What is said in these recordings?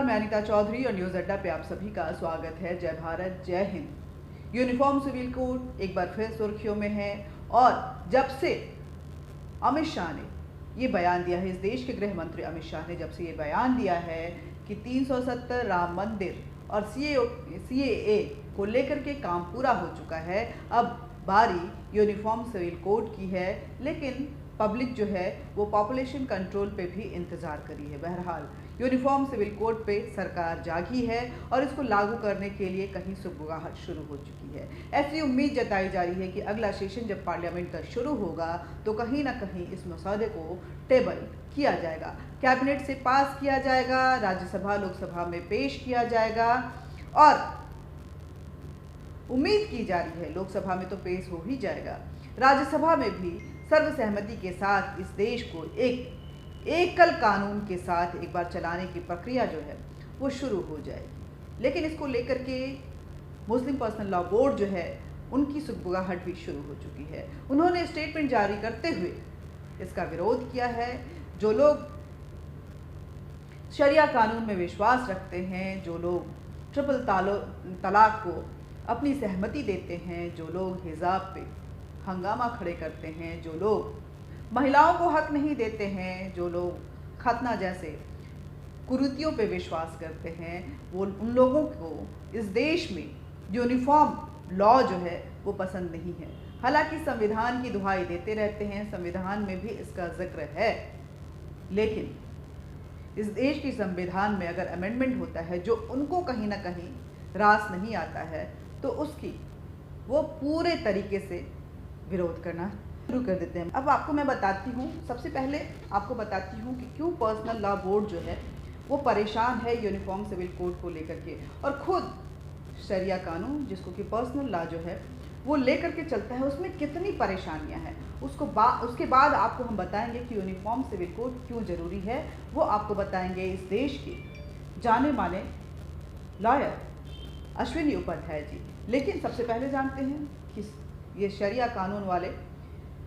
नमस्कार, मैं अनीता चौधरी और न्यूज़ अड्डा पे आप सभी का स्वागत है। जय भारत, जय हिंद। यूनिफॉर्म सिविल कोड एक बार फिर सुर्खियों में है और जब से अमित शाह ने ये बयान दिया है, इस देश के गृह मंत्री अमित शाह ने जब से ये बयान दिया है कि 370 राम मंदिर और CAA को लेकर के काम पूरा हो चुका है, अब बारी यूनिफॉर्म सिविल कोड की है। लेकिन पब्लिक जो है वो पॉपुलेशन कंट्रोल पे भी इंतज़ार करी है। बहरहाल यूनिफॉर्म सिविल कोड पे सरकार जागी है और इसको लागू करने के लिए कहीं सुगबुगाहट शुरू हो चुकी है। ऐसी उम्मीद जताई जा रही है कि अगला सेशन जब पार्लियामेंट का शुरू होगा तो कहीं ना कहीं इस मसौदे को टेबल किया जाएगा, कैबिनेट से पास किया जाएगा, राज्यसभा लोकसभा में पेश किया जाएगा और उम्मीद की जा रही है लोकसभा में तो पेश हो ही जाएगा, राज्यसभा में भी सर्वसहमति के साथ इस देश को एक एकल कानून के साथ एक बार चलाने की प्रक्रिया जो है वो शुरू हो जाएगी। लेकिन इसको लेकर के मुस्लिम पर्सनल लॉ बोर्ड जो है उनकी सुगबुगाहट भी शुरू हो चुकी है। उन्होंने स्टेटमेंट जारी करते हुए इसका विरोध किया है। जो लोग शरिया कानून में विश्वास रखते हैं, जो लोग ट्रिपल तलाक को अपनी सहमति देते हैं, जो लोग हिजाब पे हंगामा खड़े करते हैं, जो लोग महिलाओं को हक नहीं देते हैं, जो लोग खतना जैसे कुरीतियों पे विश्वास करते हैं, वो उन लोगों को इस देश में यूनिफॉर्म लॉ जो है वो पसंद नहीं है। हालांकि संविधान की दुहाई देते रहते हैं, संविधान में भी इसका जिक्र है, लेकिन इस देश की संविधान में अगर अमेंडमेंट होता है जो उनको कहीं ना कहीं रास नहीं आता है तो उसकी वो पूरे तरीके से विरोध करना शुरू कर देते हैं। अब आपको मैं बताती हूँ, सबसे पहले आपको बताती हूँ कि क्यों पर्सनल लॉ बोर्ड जो है वो परेशान है यूनिफॉर्म सिविल कोड को लेकर के, और खुद शरिया कानून जिसको कि पर्सनल लॉ जो है वो लेकर के चलता है उसमें कितनी परेशानियां हैं। उसके बाद आपको हम बताएंगे कि यूनिफॉर्म सिविल कोड क्यों ज़रूरी है, वो आपको बताएंगे इस देश के जाने माने लॉयर अश्विनी उपाध्याय जी। लेकिन सबसे पहले जानते हैं कि ये शरिया कानून वाले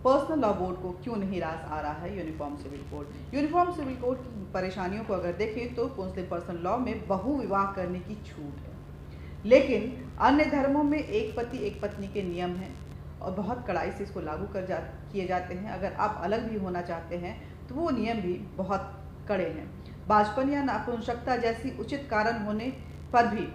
पर्सनल लॉ बोर्ड को क्यों नहीं रास आ रहा है uniform civil code. Uniform civil code की परेशानियों को अगर देखें तो मुस्लिम पर्सनल लॉ में बहुविवाह करने की छूट है, लेकिन अन्य धर्मों में एक पति एक पत्नी के नियम हैं और बहुत कड़ाई से इसको लागू किए जाते हैं। अगर आप अलग भी होना चाहते हैं तो वो नियम भी बहुत कड़े हैं। बाजपन या नपुंसकता जैसी उचित कारण होने पर भी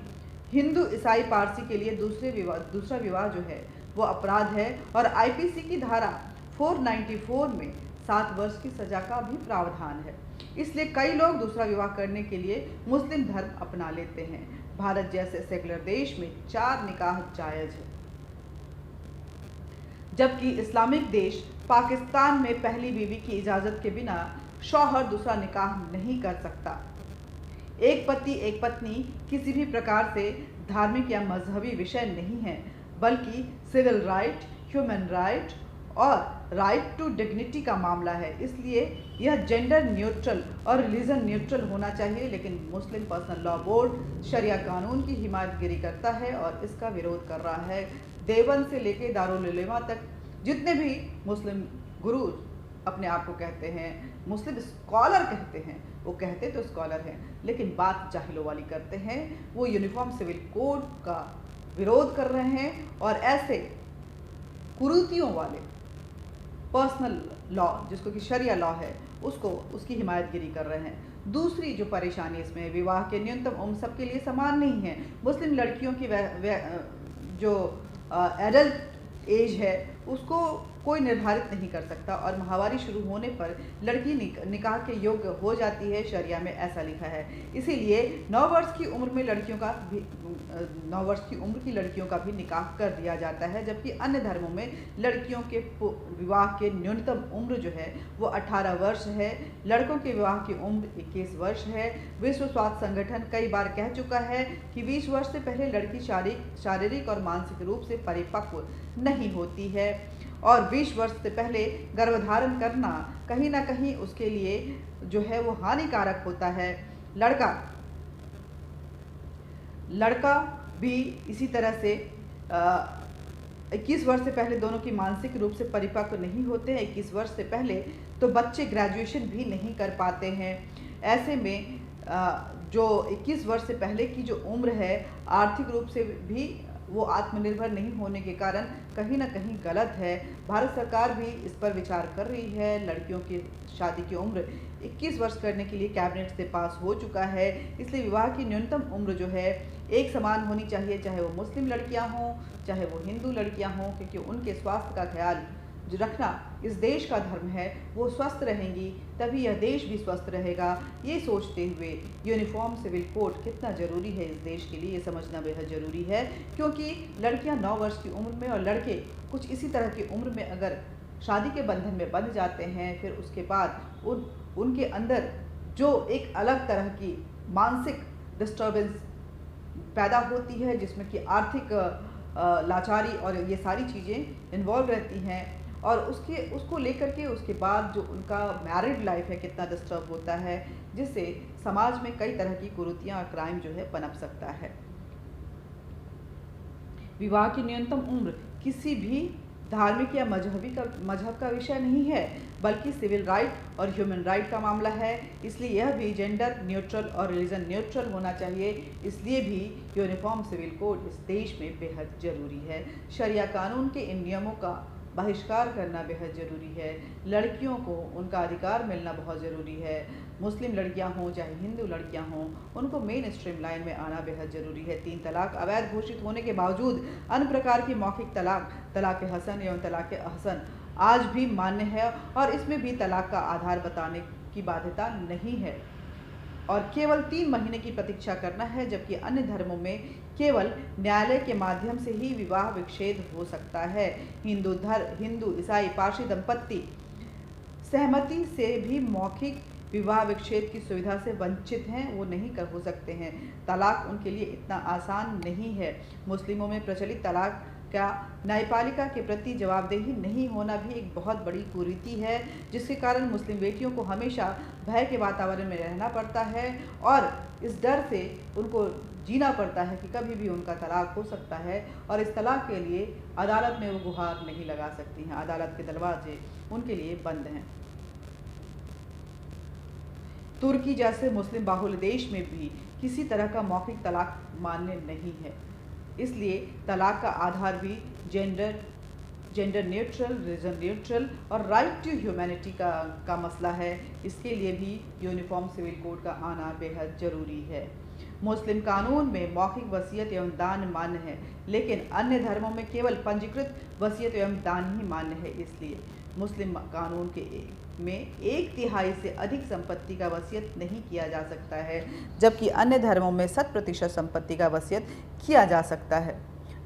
हिंदू ईसाई पारसी के लिए दूसरा विवाह जो है वो अपराध है और IPC की धारा 494 में 7 वर्ष की सजा का भी प्रावधान है। इसलिए कई लोग दूसरा विवाह करने के लिए मुस्लिम धर्म अपना लेते हैं। भारत जैसे सेकुलर देश में 4 निकाह जायज है, जबकि इस्लामिक देश पाकिस्तान में पहली बीवी की इजाज़त के बिना शौहर दूसरा निकाह नहीं कर सकता। एक पति एक पत्नी किसी भी प्रकार से धार्मिक या मजहबी विषय नहीं है, बल्कि सिविल राइट, ह्यूमन राइट और राइट टू डिग्निटी का मामला है। इसलिए यह जेंडर न्यूट्रल और रिलीजन न्यूट्रल होना चाहिए। लेकिन मुस्लिम पर्सनल लॉ बोर्ड शरिया कानून की हिमायतगिरी करता है और इसका विरोध कर रहा है। देवबंद से लेके दारुल उलेमा तक जितने भी मुस्लिम गुरु अपने आप को कहते हैं, मुस्लिम स्कॉलर कहते हैं, वो कहते तो स्कॉलर हैं लेकिन बात जाहिलों वाली करते हैं। वो यूनिफॉर्म सिविल कोड का विरोध कर रहे हैं और ऐसे कुरीतियों वाले पर्सनल लॉ जिसको कि शरिया लॉ है उसकी हिमायतगिरी कर रहे हैं। दूसरी जो परेशानी इसमें, विवाह के न्यूनतम उम्र सबके लिए समान नहीं है। मुस्लिम लड़कियों की जो एडल्ट एज है उसको कोई निर्धारित नहीं कर सकता और माहवारी शुरू होने पर लड़की निकाह के योग्य हो जाती है, शरिया में ऐसा लिखा है। इसीलिए 9 वर्ष की उम्र में 9 वर्ष की उम्र की लड़कियों का भी निकाह कर दिया जाता है, जबकि अन्य धर्मों में लड़कियों के विवाह के न्यूनतम उम्र जो है वो 18 वर्ष है, लड़कों के विवाह की उम्र 21 वर्ष है। विश्व स्वास्थ्य संगठन कई बार कह चुका है कि 20 वर्ष से पहले लड़की शारीरिक और मानसिक रूप से परिपक्व नहीं होती है और 20 वर्ष से पहले गर्भधारण करना कहीं ना कहीं उसके लिए जो है वो हानिकारक होता है। लड़का भी इसी तरह से 21 वर्ष से पहले दोनों की मानसिक रूप से परिपक्व नहीं होते हैं। 21 वर्ष से पहले तो बच्चे ग्रेजुएशन भी नहीं कर पाते हैं। ऐसे में जो 21 वर्ष से पहले की जो उम्र है, आर्थिक रूप से भी वो आत्मनिर्भर नहीं होने के कारण कहीं ना कहीं गलत है। भारत सरकार भी इस पर विचार कर रही है। लड़कियों की शादी की उम्र 21 वर्ष करने के लिए कैबिनेट से पास हो चुका है। इसलिए विवाह की न्यूनतम उम्र जो है एक समान होनी चाहिए, चाहे वो मुस्लिम लड़कियां हों, चाहे वो हिंदू लड़कियां हों, क्योंकि उनके स्वास्थ्य का ख्याल जो रखना इस देश का धर्म है। वो स्वस्थ रहेंगी तभी यह देश भी स्वस्थ रहेगा। ये सोचते हुए यूनिफॉर्म सिविल कोड कितना ज़रूरी है इस देश के लिए, ये समझना बेहद ज़रूरी है। क्योंकि लड़कियां 9 वर्ष की उम्र में और लड़के कुछ इसी तरह की उम्र में अगर शादी के बंधन में बंध जाते हैं, फिर उसके बाद उनके अंदर जो एक अलग तरह की मानसिक डिस्टर्बेंस पैदा होती है, जिसमें कि आर्थिक लाचारी और ये सारी चीज़ें इन्वॉल्व रहती हैं, और उसको लेकर के उसके बाद जो उनका मैरिड लाइफ है कितना डिस्टर्ब होता है, जिससे समाज में कई तरह की कुरीतियाँ और क्राइम जो है पनप सकता है। विवाह की न्यूनतम उम्र किसी भी धार्मिक या मजहब का विषय नहीं है, बल्कि सिविल राइट और ह्यूमन राइट का मामला है। इसलिए यह भी जेंडर न्यूट्रल और रिलीजन न्यूट्रल होना चाहिए। इसलिए भी यूनिफॉर्म सिविल कोड इस देश में बेहद ज़रूरी है। शरिया कानून के इन नियमों का बहिष्कार करना बेहद ज़रूरी है। लड़कियों को उनका अधिकार मिलना बहुत ज़रूरी है। मुस्लिम लड़कियां हों चाहे हिंदू लड़कियां हों, उनको मेन स्ट्रीम लाइन में आना बेहद ज़रूरी है। 3 तलाक अवैध घोषित होने के बावजूद अन्य प्रकार की मौखिक तलाक, तलाक हसन एवं तलाक अहसन आज भी मान्य है, और इसमें भी तलाक का आधार बताने की बाध्यता नहीं है, और केवल 3 महीने की प्रतीक्षा करना है। जबकि अन्य धर्मों में केवल न्यायालय के माध्यम से ही विवाह विच्छेद हो सकता है। हिंदू, ईसाई, पारसी दंपत्ति सहमति से भी मौखिक विवाह विच्छेद की सुविधा से वंचित हैं, वो नहीं हो सकते हैं। तलाक उनके लिए इतना आसान नहीं है। मुस्लिमों में प्रचलित तलाक का न्यायपालिका के प्रति जवाबदेही नहीं होना भी एक बहुत बड़ी कुरीति है, जिसके कारण मुस्लिम बेटियों को हमेशा भय के वातावरण में रहना पड़ता है, और इस डर से उनको जीना पड़ता है कि कभी भी उनका तलाक हो सकता है, और इस तलाक के लिए अदालत में वो गुहार नहीं लगा सकती हैं। अदालत के दरवाजे उनके लिए बंद हैं। तुर्की जैसे मुस्लिम बाहुल्य देश में भी किसी तरह का मौखिक तलाक मान्य नहीं है। इसलिए तलाक का आधार भी जेंडर न्यूट्रल, रीजन न्यूट्रल और राइट टू ह्यूमैनिटी का मसला है। इसके लिए भी यूनिफॉर्म सिविल कोड का आना बेहद ज़रूरी है। मुस्लिम कानून में मौखिक वसीयत एवं दान मान्य है, लेकिन अन्य धर्मों में केवल पंजीकृत वसीयत एवं दान ही मान्य है। इसलिए मुस्लिम कानून में 1/3 से अधिक संपत्ति का वसीयत नहीं किया जा सकता है, जबकि अन्य धर्मों में 100% संपत्ति का वसीयत किया जा सकता है।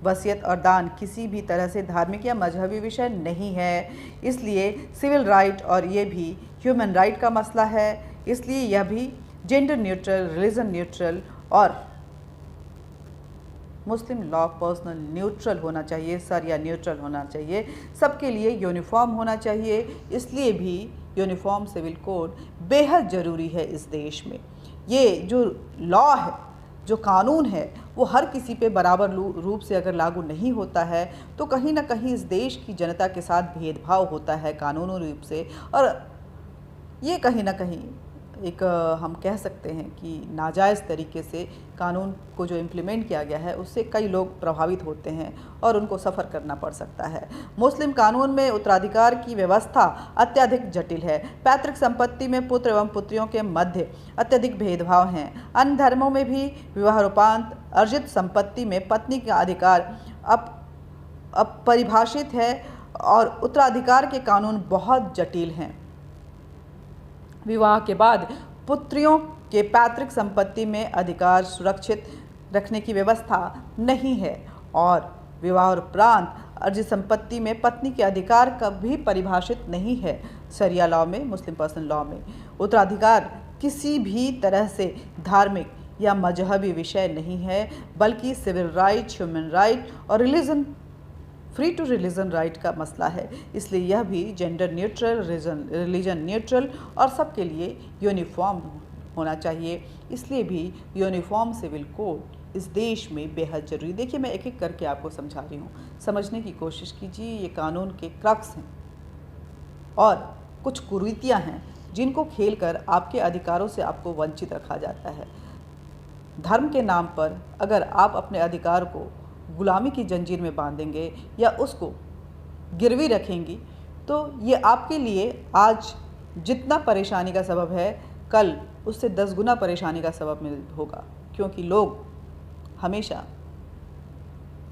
वसीयत और दान किसी भी तरह से धार्मिक या मजहबी विषय नहीं है। इसलिए सिविल राइट और ये भी ह्यूमन राइट का मसला है। इसलिए यह भी जेंडर न्यूट्रल, रिलीजन न्यूट्रल और मुस्लिम लॉ पर्सनल न्यूट्रल होना चाहिए, शरिया न्यूट्रल होना चाहिए, सबके लिए यूनिफॉर्म होना चाहिए। इसलिए भी यूनिफॉर्म सिविल कोड बेहद ज़रूरी है इस देश में। ये जो लॉ है, जो कानून है, वो हर किसी पे बराबर रूप से अगर लागू नहीं होता है तो कहीं ना कहीं इस देश की जनता के साथ भेदभाव होता है कानूनी रूप से, और ये कहीं ना कहीं एक हम कह सकते हैं कि नाजायज़ तरीके से कानून को जो इम्प्लीमेंट किया गया है उससे कई लोग प्रभावित होते हैं और उनको सफ़र करना पड़ सकता है। मुस्लिम कानून में उत्तराधिकार की व्यवस्था अत्यधिक जटिल है। पैतृक संपत्ति में पुत्र एवं पुत्रियों के मध्य अत्यधिक भेदभाव हैं। अन्य धर्मों में भी विवाहोपरांत अर्जित संपत्ति में पत्नी का अधिकार अपरिभाषित है और उत्तराधिकार के कानून बहुत जटिल हैं। विवाह के बाद पुत्रियों के पैतृक संपत्ति में अधिकार सुरक्षित रखने की व्यवस्था नहीं है, और विवाह उपरांत अर्जित संपत्ति में पत्नी के अधिकार कभी परिभाषित नहीं है। शरिया लॉ में, मुस्लिम पर्सनल लॉ में उत्तराधिकार किसी भी तरह से धार्मिक या मजहबी विषय नहीं है, बल्कि सिविल राइट, ह्यूमन राइट और फ्री टू रिलीजन राइट का मसला है। इसलिए यह भी जेंडर न्यूट्रल, रिलीजन न्यूट्रल और सबके लिए यूनिफॉर्म होना चाहिए। इसलिए भी यूनिफॉर्म सिविल कोड इस देश में बेहद ज़रूरी। देखिए, मैं एक एक करके आपको समझा रही हूँ, समझने की कोशिश कीजिए। ये कानून के क्रक्स हैं और कुछ कुरीतियाँ हैं जिनको खेलकर आपके अधिकारों से आपको वंचित रखा जाता है। धर्म के नाम पर अगर आप अपने अधिकार को गुलामी की जंजीर में बांधेंगे या उसको गिरवी रखेंगी, तो ये आपके लिए आज जितना परेशानी का सबब है, कल उससे 10 गुना परेशानी का सबब होगा, क्योंकि लोग हमेशा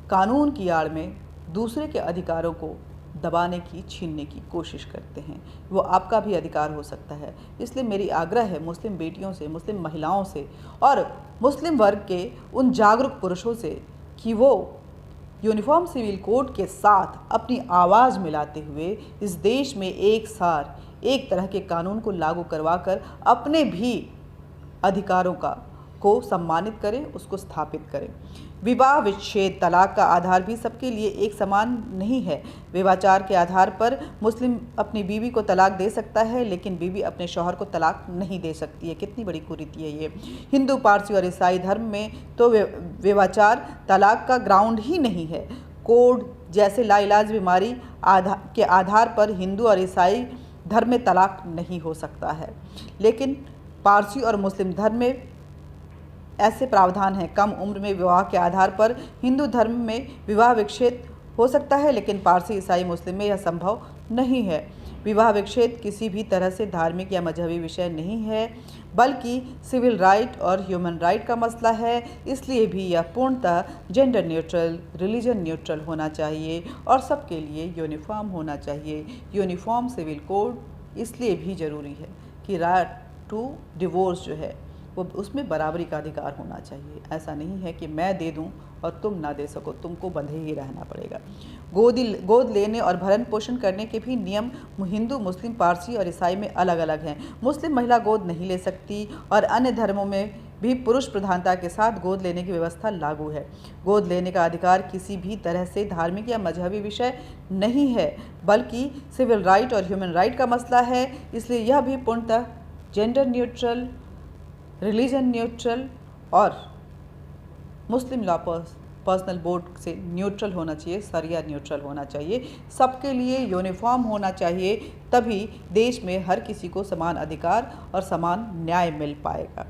कानून की आड़ में दूसरे के अधिकारों को दबाने की, छीनने की कोशिश करते हैं। वो आपका भी अधिकार हो सकता है। इसलिए मेरी आग्रह है मुस्लिम बेटियों से, मुस्लिम महिलाओं से और मुस्लिम वर्ग के उन जागरूक पुरुषों से कि वो यूनिफॉर्म सिविल कोड के साथ अपनी आवाज़ मिलाते हुए इस देश में एक साथ एक तरह के कानून को लागू करवाकर अपने भी अधिकारों को सम्मानित करें, उसको स्थापित करें। विवाह विच्छेद तलाक का आधार भी सबके लिए एक समान नहीं है। विवाचार के आधार पर मुस्लिम अपनी बीवी को तलाक दे सकता है, लेकिन बीवी अपने शौहर को तलाक नहीं दे सकती है। कितनी बड़ी कुरीति है ये। हिंदू, पारसी और ईसाई धर्म में तो विवाचार तलाक का ग्राउंड ही नहीं है। कोड जैसे लाइलाज बीमारी के आधार पर हिंदू और ईसाई धर्म में तलाक नहीं हो सकता है, लेकिन पारसी और मुस्लिम धर्म में ऐसे प्रावधान हैं। कम उम्र में विवाह के आधार पर हिंदू धर्म में विवाह विच्छेद हो सकता है, लेकिन पारसी, ईसाई, मुस्लिम में यह संभव नहीं है। विवाह विच्छेद किसी भी तरह से धार्मिक या मजहबी विषय नहीं है, बल्कि सिविल राइट और ह्यूमन राइट का मसला है। इसलिए भी यह पूर्णतः जेंडर न्यूट्रल, रिलीजन न्यूट्रल होना चाहिए और सबके लिए यूनिफॉर्म होना चाहिए। यूनिफॉर्म सिविल कोड इसलिए भी ज़रूरी है कि राइट टू डिवोर्स जो है वो उसमें बराबरी का अधिकार होना चाहिए। ऐसा नहीं है कि मैं दे दूं और तुम ना दे सको, तुमको बंधे ही रहना पड़ेगा। गोद लेने और भरण पोषण करने के भी नियम हिंदू, मुस्लिम, पारसी और ईसाई में अलग अलग हैं। मुस्लिम महिला गोद नहीं ले सकती और अन्य धर्मों में भी पुरुष प्रधानता के साथ गोद लेने की व्यवस्था लागू है। गोद लेने का अधिकार किसी भी तरह से धार्मिक या मजहबी विषय नहीं है, बल्कि सिविल राइट और ह्यूमन राइट का मसला है। इसलिए यह भी पूर्णतः जेंडर न्यूट्रल, रिलीजन न्यूट्रल और मुस्लिम लॉ पर्सनल बोर्ड से न्यूट्रल होना चाहिए, शरिया न्यूट्रल होना चाहिए। सबके लिए यूनिफॉर्म होना चाहिए, तभी देश में हर किसी को समान अधिकार और समान न्याय मिल पाएगा।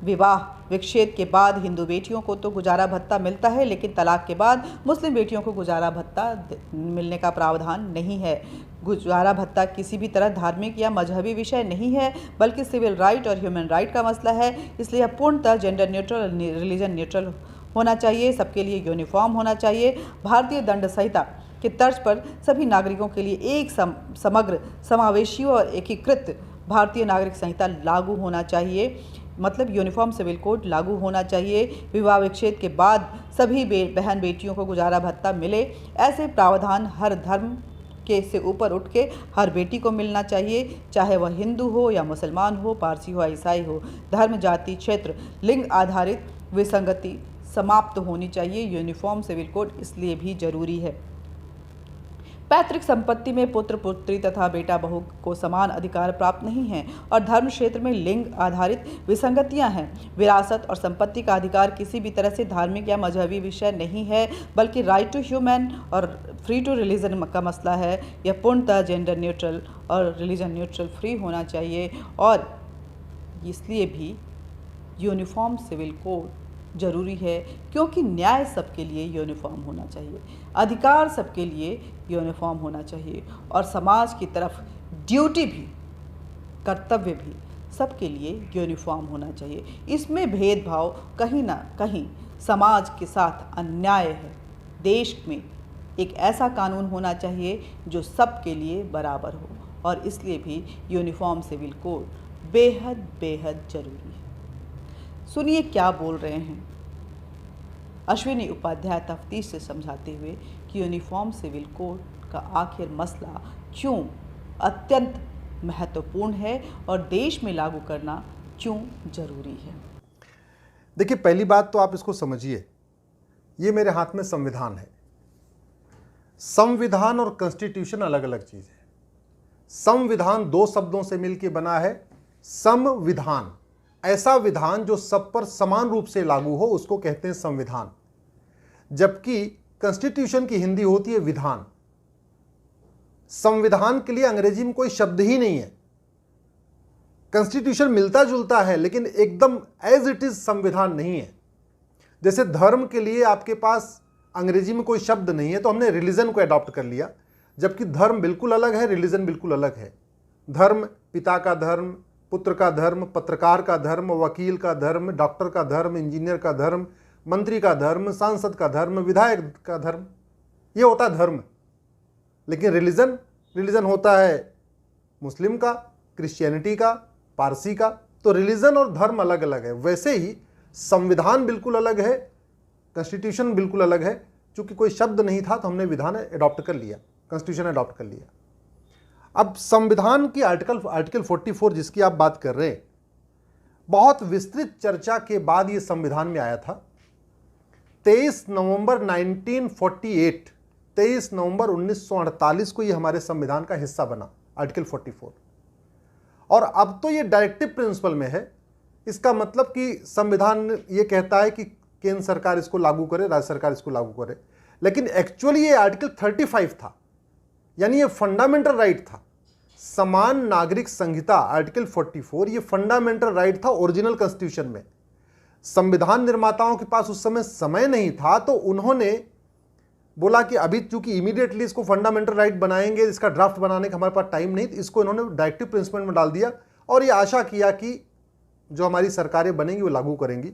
विवाह विच्छेद के बाद हिंदू बेटियों को तो गुजारा भत्ता मिलता है, लेकिन तलाक के बाद मुस्लिम बेटियों को गुजारा भत्ता मिलने का प्रावधान नहीं है। गुजारा भत्ता किसी भी तरह धार्मिक या मजहबी विषय नहीं है, बल्कि सिविल राइट और ह्यूमन राइट का मसला है। इसलिए यह पूर्णतः जेंडर न्यूट्रल और रिलीजन न्यूट्रल होना चाहिए। सबके लिए यूनिफॉर्म होना चाहिए। भारतीय दंड संहिता के तर्ज पर सभी नागरिकों के लिए एक समग्र, समावेशी और एकीकृत भारतीय नागरिक संहिता लागू होना चाहिए। मतलब यूनिफॉर्म सिविल कोड लागू होना चाहिए। विवाह विच्छेद के बाद सभी बहन बेटियों को गुजारा भत्ता मिले, ऐसे प्रावधान हर धर्म के से ऊपर उठ के हर बेटी को मिलना चाहिए, चाहे वह हिंदू हो या मुसलमान हो, पारसी हो या ईसाई हो। धर्म, जाति, क्षेत्र, लिंग आधारित विसंगति समाप्त होनी चाहिए। यूनिफॉर्म सिविल कोड इसलिए भी जरूरी है। पैतृक संपत्ति में पुत्र पुत्री तथा बेटा बहू को समान अधिकार प्राप्त नहीं है और धर्म क्षेत्र में लिंग आधारित विसंगतियां हैं। विरासत और संपत्ति का अधिकार किसी भी तरह से धार्मिक या मजहबी विषय नहीं है, बल्कि राइट टू ह्यूमन और फ्री टू रिलीजन का मसला है। यह पूर्णतः जेंडर न्यूट्रल और रिलीजन न्यूट्रल फ्री होना चाहिए और इसलिए भी यूनिफॉर्म सिविल कोड जरूरी है, क्योंकि न्याय सबके लिए यूनिफॉर्म होना चाहिए, अधिकार सबके लिए यूनिफॉर्म होना चाहिए और समाज की तरफ ड्यूटी भी, कर्तव्य भी सबके लिए यूनिफॉर्म होना चाहिए। इसमें भेदभाव कहीं ना कहीं समाज के साथ अन्याय है। देश में एक ऐसा कानून होना चाहिए जो सबके लिए बराबर हो और इसलिए भी यूनिफॉर्म सिविल कोड बेहद बेहद जरूरी है। सुनिए क्या बोल रहे हैं अश्विनी उपाध्याय तफ्तीश से समझाते हुए कि यूनिफॉर्म सिविल कोड का आखिर मसला क्यों अत्यंत महत्वपूर्ण है और देश में लागू करना क्यों जरूरी है। देखिए, पहली बात तो आप इसको समझिए, ये मेरे हाथ में संविधान है। संविधान और कॉन्स्टिट्यूशन अलग अलग चीज है। संविधान दो शब्दों से मिलकर बना है, संविधान। ऐसा विधान जो सब पर समान रूप से लागू हो उसको कहते हैं संविधान, जबकि कॉन्स्टिट्यूशन की हिंदी होती है विधान। संविधान के लिए अंग्रेजी में कोई शब्द ही नहीं है। कॉन्स्टिट्यूशन मिलता जुलता है लेकिन एकदम एज इट इज संविधान नहीं है। जैसे धर्म के लिए आपके पास अंग्रेजी में कोई शब्द नहीं है तो हमने रिलीजन को अडॉप्ट कर लिया, जबकि धर्म बिल्कुल अलग है, रिलीजन बिल्कुल अलग है। धर्म पिता का धर्म, पुत्र का धर्म, पत्रकार का धर्म, वकील का धर्म, डॉक्टर का धर्म, इंजीनियर का धर्म, मंत्री का धर्म, सांसद का धर्म, विधायक का धर्म, ये होता है धर्म। लेकिन रिलीजन होता है मुस्लिम का, क्रिश्चियनिटी का, पारसी का। तो रिलीजन और धर्म अलग अलग है। वैसे ही संविधान बिल्कुल अलग है, कॉन्स्टिट्यूशन बिल्कुल अलग है। चूंकि कोई शब्द नहीं था तो हमने विधान अडॉप्ट कर लिया, कॉन्स्टिट्यूशन अडॉप्ट कर लिया। अब संविधान की आर्टिकल 44 जिसकी आप बात कर रहे हैं, बहुत विस्तृत चर्चा के बाद ये संविधान में आया था। 23 नवंबर 1948, 23 नवंबर 1948 को ये हमारे संविधान का हिस्सा बना, आर्टिकल 44। और अब तो ये डायरेक्टिव प्रिंसिपल में है। इसका मतलब कि संविधान ये कहता है कि केंद्र सरकार इसको लागू करे, राज्य सरकार इसको लागू करे, लेकिन एक्चुअली ये आर्टिकल 35 था, यानी ये फंडामेंटल राइट था। समान नागरिक संहिता आर्टिकल 44 ये फंडामेंटल राइट था ओरिजिनल कॉन्स्टिट्यूशन में। संविधान निर्माताओं के पास उस समय नहीं था, तो उन्होंने बोला कि अभी चूंकि इमीडिएटली इसको फंडामेंटल राइट बनाएंगे, इसका ड्राफ्ट बनाने का हमारे पास टाइम नहीं, तो इसको इन्होंने डायरेक्टिव प्रिंसिपल में डाल दिया और ये आशा किया कि जो हमारी सरकारें बनेंगी वो लागू करेंगी।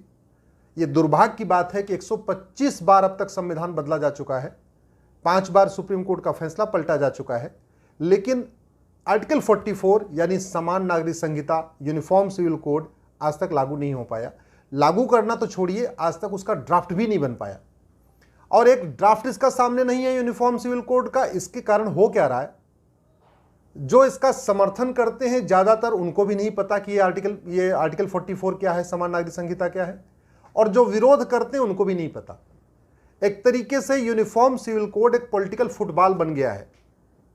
ये दुर्भाग्य की बात है कि 125 बार अब तक संविधान बदला जा चुका है, 5 बार सुप्रीम कोर्ट का फैसला पलटा जा चुका है, लेकिन आर्टिकल 44 यानी समान नागरिक संहिता, यूनिफॉर्म सिविल कोड आज तक लागू नहीं हो पाया। लागू करना तो छोड़िए, आज तक उसका ड्राफ्ट भी नहीं बन पाया। और एक ड्राफ्ट इसका सामने नहीं है यूनिफॉर्म सिविल कोड का। इसके कारण हो क्या रहा है, जो इसका समर्थन करते हैं ज्यादातर उनको भी नहीं पता कि ये आर्टिकल 44 क्या है, समान नागरिक संहिता क्या है, और जो विरोध करते हैं उनको भी नहीं पता। एक तरीके से यूनिफॉर्म सिविल कोड एक पॉलिटिकल फुटबॉल बन गया है।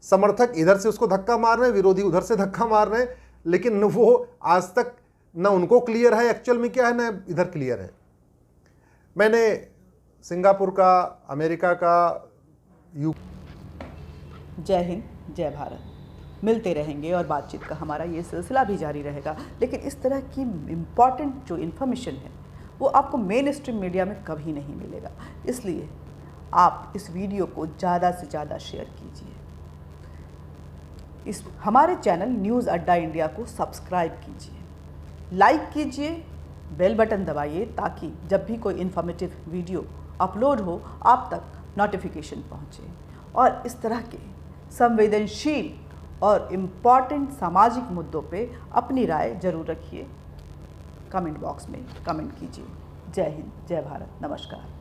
समर्थक इधर से उसको धक्का मार रहे हैं, विरोधी उधर से धक्का मार रहे हैं, लेकिन वो आज तक न उनको क्लियर है एक्चुअल में क्या है, न इधर क्लियर है। मैंने सिंगापुर का, अमेरिका का, जय हिंद, जय भारत। मिलते रहेंगे और बातचीत का हमारा ये सिलसिला भी जारी रहेगा, लेकिन इस तरह की इम्पॉर्टेंट जो इन्फॉर्मेशन है वो आपको मेन स्ट्रीम मीडिया में कभी नहीं मिलेगा। इसलिए आप इस वीडियो को ज़्यादा से ज़्यादा शेयर कीजिए। इस हमारे चैनल न्यूज़ अड्डा इंडिया को सब्सक्राइब कीजिए, लाइक कीजिए, बेल बटन दबाइए, ताकि जब भी कोई इन्फॉर्मेटिव वीडियो अपलोड हो आप तक नोटिफिकेशन पहुँचे। और इस तरह के संवेदनशील और इम्पॉर्टेंट सामाजिक मुद्दों पे अपनी राय जरूर रखिए। कमेंट बॉक्स में कमेंट कीजिए। जय हिंद, जय भारत, नमस्कार।